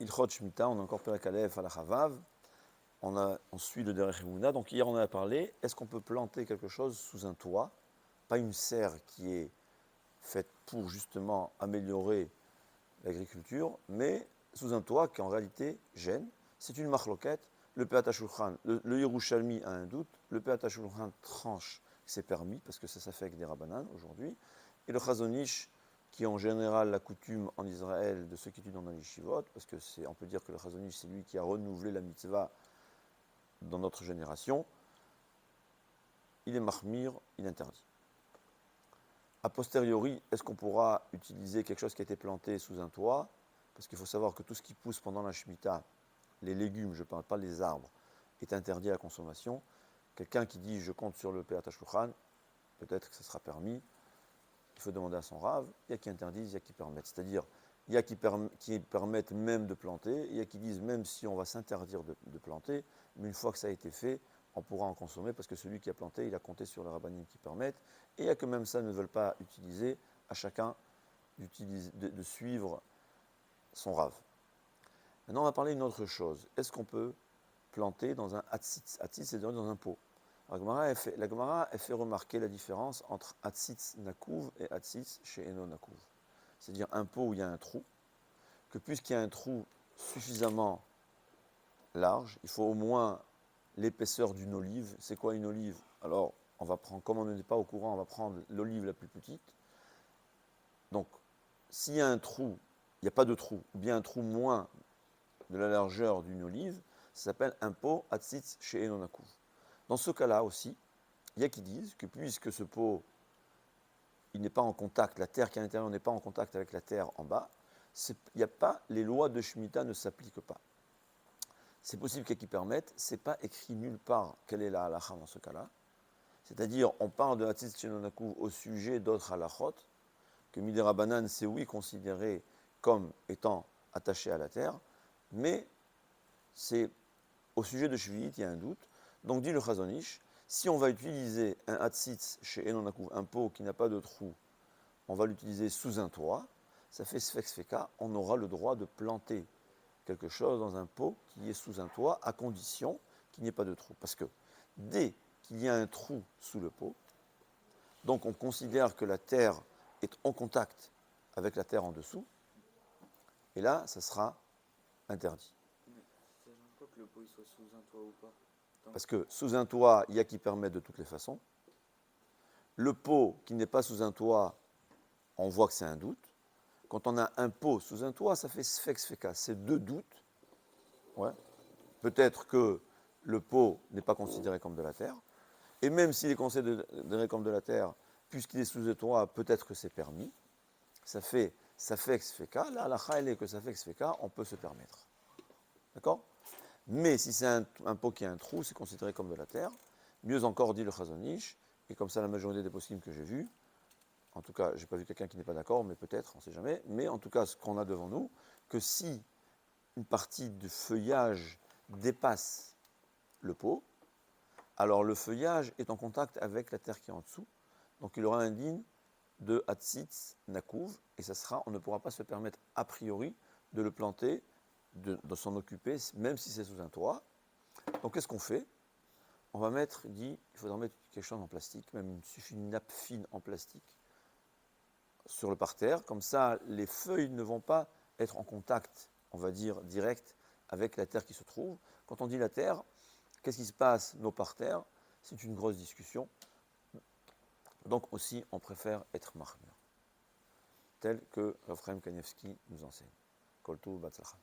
Ilchot Shemitah, on a encore Perek Aleph à la Chavav. On suit le Derech Emunah. Donc hier on en a parlé. Est-ce qu'on peut planter quelque chose sous un toit? Pas une serre qui est faite pour justement améliorer l'agriculture, mais sous un toit qui en réalité gêne. C'est une marloquette. Le Peat HaShulchan, le Yerushalmi a un doute. Le Peat HaShulchan tranche que c'est permis, parce que ça fait avec des rabbanan aujourd'hui. Et le Chazon Ish, qui est en général la coutume en Israël de ceux qui étudient dans les yeshivot, parce que on peut dire que le Chazon Ish, c'est lui qui a renouvelé la mitzvah dans notre génération, il est mahmir, il interdit. A posteriori, est-ce qu'on pourra utiliser quelque chose qui a été planté sous un toit? Parce qu'il faut savoir que tout ce qui pousse pendant la Shemitah, les légumes, je ne parle pas des arbres, est interdit à la consommation. Quelqu'un qui dit je compte sur le Peat HaShulchan, peut-être que ce sera permis. Il faut demander à son rave. Il y a qui interdisent, il y a qui permettent. C'est-à-dire, il y a qui permettent même de planter, il y a qui disent même si on va s'interdire de planter, mais une fois que ça a été fait, on pourra en consommer parce que celui qui a planté, il a compté sur les rabbanim qui permettent. Et il y a que même ça ne veulent pas utiliser, à chacun de suivre son rave. Maintenant, on va parler d'une autre chose. Est-ce qu'on peut planter dans un hatzitz? Hatzitz, c'est dans un pot. La Gemara a fait remarquer la différence entre hatzitz nakouv et hatzitz chez Eno nakouv. C'est-à-dire un pot où il y a un trou, que puisqu'il y a un trou suffisamment large, il faut au moins l'épaisseur d'une olive. C'est quoi une olive? Alors, on va prendre, comme on n'est pas au courant, on va prendre l'olive la plus petite. Donc, s'il y a un trou, il n'y a pas de trou, ou bien un trou moins de la largeur d'une olive, ça s'appelle un pot hatzitz chez Eno nakouv. Dans ce cas-là aussi, il y a qui disent que puisque ce pot, il n'est pas en contact, la terre qui est à l'intérieur n'est pas en contact avec la terre en bas, il n'y a pas, les lois de Shemitah ne s'appliquent pas. C'est possible qu'il y ait qui permettent, ce n'est pas écrit nulle part quelle est la halacha dans ce cas-là. C'est-à-dire, on parle de Hatzitz Shenonakou au sujet d'autres halachot, que Midera Banan, c'est oui considéré comme étant attaché à la terre, mais c'est au sujet de Shvi'it, il y a un doute. Donc dit le Chazon Ish, si on va utiliser un Hatzitz chez Enonakou, un pot qui n'a pas de trou, on va l'utiliser sous un toit, ça fait Sfek Sfeka, on aura le droit de planter quelque chose dans un pot qui est sous un toit, à condition qu'il n'y ait pas de trou. Parce que dès qu'il y a un trou sous le pot, donc on considère que la terre est en contact avec la terre en dessous, et là, ça sera interdit. Mais ça ne change pas que le pot il soit sous un toit ou pas. Parce que sous un toit, il y a qui permet de toutes les façons. Le pot qui n'est pas sous un toit, on voit que c'est un doute. Quand on a un pot sous un toit, ça fait Sfek Sfeka, c'est deux doutes. Ouais. Peut-être que le pot n'est pas considéré comme de la terre. Et même s'il est considéré comme de la terre, puisqu'il est sous un toit, peut-être que c'est permis. Ça fait Sfeka. Là, la halakha, elle est que ça fait Sfeka, on peut se permettre. D'accord? Mais si c'est un pot qui a un trou, c'est considéré comme de la terre. Mieux encore, dit le Chazon Ish, et comme ça la majorité des poskim que j'ai vus, en tout cas, je n'ai pas vu quelqu'un qui n'est pas d'accord, mais peut-être, on ne sait jamais, mais en tout cas, ce qu'on a devant nous, que si une partie du feuillage dépasse le pot, alors le feuillage est en contact avec la terre qui est en dessous, donc il aura un digne de Hatzitz Nakouv, et ça sera, on ne pourra pas se permettre a priori de le planter, de s'en occuper, même si c'est sous un toit. Donc qu'est-ce qu'on fait? On va mettre, il faudra mettre quelque chose en plastique, même il suffit une nappe fine en plastique sur le parterre, comme ça les feuilles ne vont pas être en contact, on va dire, direct avec la terre qui se trouve. Quand on dit la terre, qu'est-ce qui se passe, nos parterres? C'est une grosse discussion. Donc aussi, on préfère être mahmir, tel que Raphaël Kanievski nous enseigne. Koltou Batzlacha.